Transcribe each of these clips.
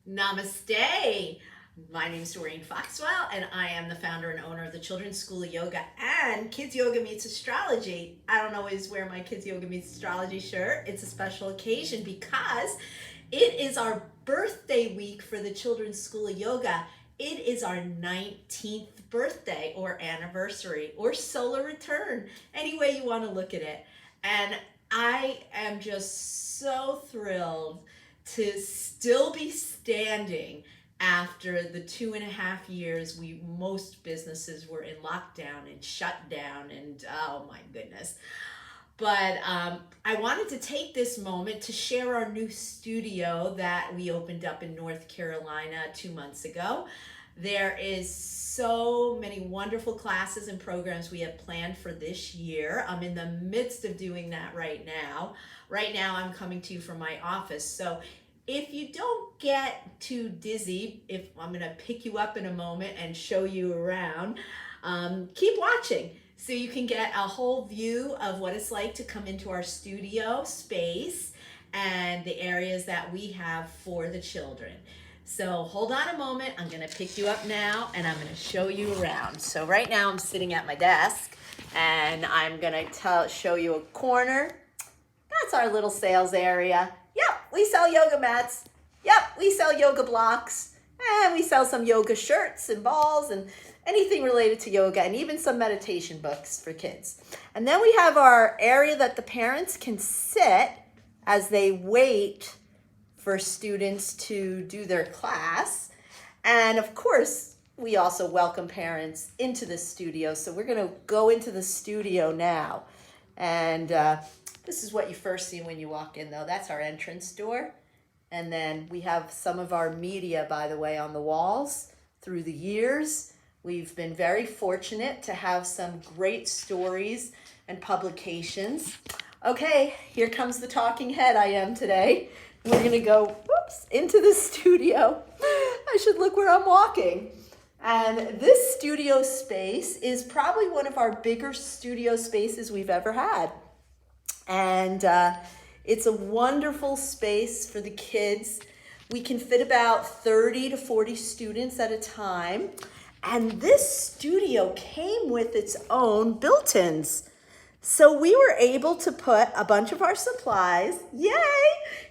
Namaste. My name is Doreen Foxwell, and I am the founder and owner of the Children's School of Yoga and Kids Yoga Meets Astrology. I don't always wear my Kids Yoga Meets Astrology shirt. It's a special occasion because it is our birthday week for the Children's School of Yoga. It is our 19th birthday or anniversary or solar return, any way you want to look at it. And I am just so thrilled to still be standing after the 2.5 years most businesses were in lockdown and shut down, and oh my goodness. But I wanted to take this moment to share our new studio that we opened up in North Carolina 2 months ago. There is so many wonderful classes and programs we have planned for this year. I'm in the midst of doing that right now. Right now I'm coming to you from my office. So if you don't get too dizzy, if I'm gonna pick you up in a moment and show you around, keep watching so you can get a whole view of what it's like to come into our studio space and the areas that we have for the children. So hold on a moment, I'm gonna pick you up now and I'm gonna show you around. So right now I'm sitting at my desk and I'm gonna show you a corner. That's our little sales area. Yep, we sell yoga mats. Yep, we sell yoga blocks. And we sell some yoga shirts and balls and anything related to yoga, and even some meditation books for kids. And then we have our area that the parents can sit as they wait for students to do their class. And of course, we also welcome parents into the studio. So we're gonna go into the studio now. And this is what you first see when you walk in, though. That's our entrance door. And then we have some of our media, by the way, on the walls through the years. We've been very fortunate to have some great stories and publications. Okay, here comes the talking head I am today. We're gonna go, into the studio. I should look where I'm walking. And this studio space is probably one of our bigger studio spaces we've ever had. And it's a wonderful space for the kids. We can fit about 30 to 40 students at a time. And this studio came with its own built-ins. So we were able to put a bunch of our supplies, yay,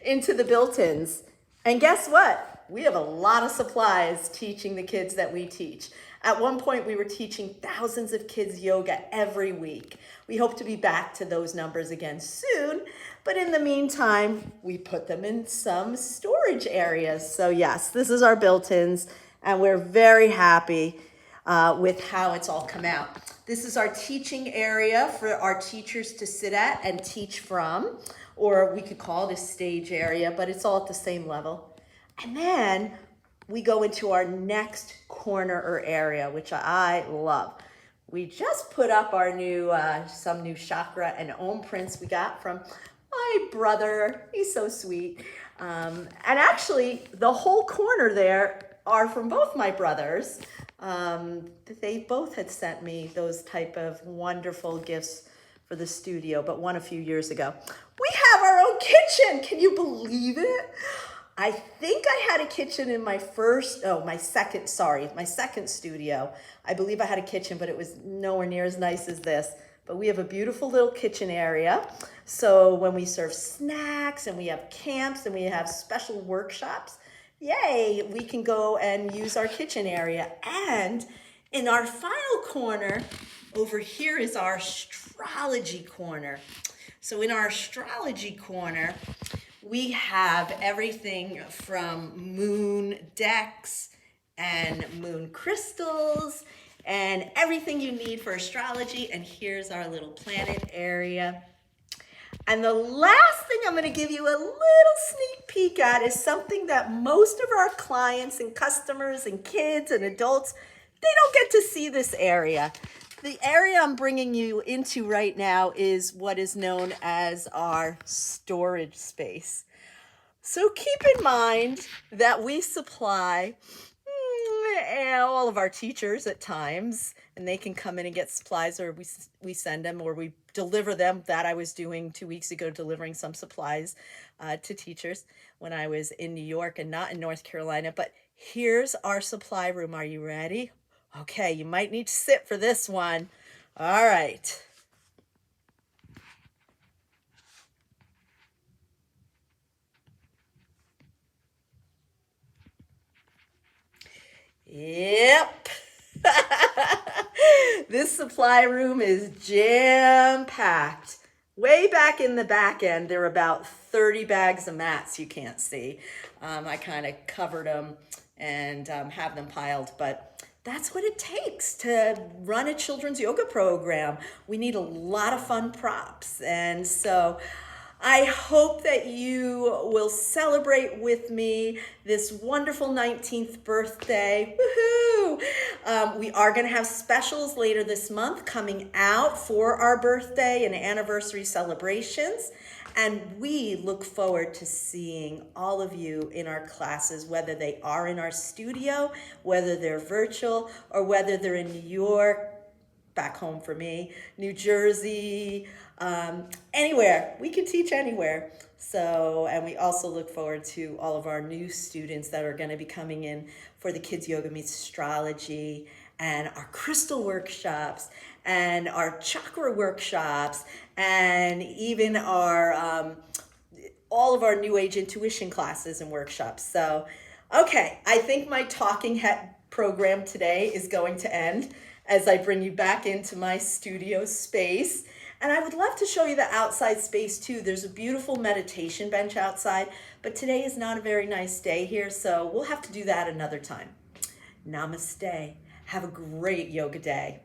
into the built-ins. And guess what? We have a lot of supplies teaching the kids that we teach. At one point, we were teaching thousands of kids yoga every week. We hope to be back to those numbers again soon, but in the meantime, we put them in some storage areas. So yes, this is our built-ins, and we're very happy with how it's all come out. This is our teaching area for our teachers to sit at and teach from, or we could call it a stage area, but it's all at the same level. And then we go into our next corner or area, which I love. We just put up our new, some new chakra and Om prints we got from my brother. He's so sweet. And actually, the whole corner there are from both my brothers. They both had sent me those type of wonderful gifts for the studio, but one a few years ago. We have our own kitchen. Can you believe it? I think I had a kitchen in my second studio. I believe I had a kitchen, but it was nowhere near as nice as this. But we have a beautiful little kitchen area. So when we serve snacks and we have camps and we have special workshops, yay, we can go and use our kitchen area. And in our final corner, over here is our astrology corner. So in our astrology corner, we have everything from moon decks and moon crystals and everything you need for astrology. And here's our little planet area. And the last thing I'm going to give you a little sneak peek at is something that most of our clients and customers and kids and adults, they don't get to see this area. The area I'm bringing you into right now is what is known as our storage space. So keep in mind that we supply and all of our teachers at times, and they can come in and get supplies, or we send them, or we deliver them. That I was doing 2 weeks ago, delivering some supplies to teachers when I was in New York and not in North Carolina. But here's our supply room. Are you ready? Okay, you might need to sit for this one. All right. Yep. This supply room is jam-packed. Way back in the back end, there are about 30 bags of mats you can't see. I kind of covered them and have them piled, but that's what it takes to run a children's yoga program. We need a lot of fun props. And so I hope that you will celebrate with me this wonderful 19th birthday. Woohoo! We are going to have specials later this month coming out for our birthday and anniversary celebrations. And we look forward to seeing all of you in our classes, whether they are in our studio, whether they're virtual, or whether they're in New York, back home for me, New Jersey, anywhere. We can teach anywhere. So, and we also look forward to all of our new students that are going to be coming in for the Kids Yoga Meets Astrology and our crystal workshops and our chakra workshops and even our all of our New Age intuition classes and workshops. So, okay, I think my talking head program today is going to end as I bring you back into my studio space. And I would love to show you the outside space too. There's a beautiful meditation bench outside, but today is not a very nice day here, so we'll have to do that another time. Namaste. Have a great yoga day.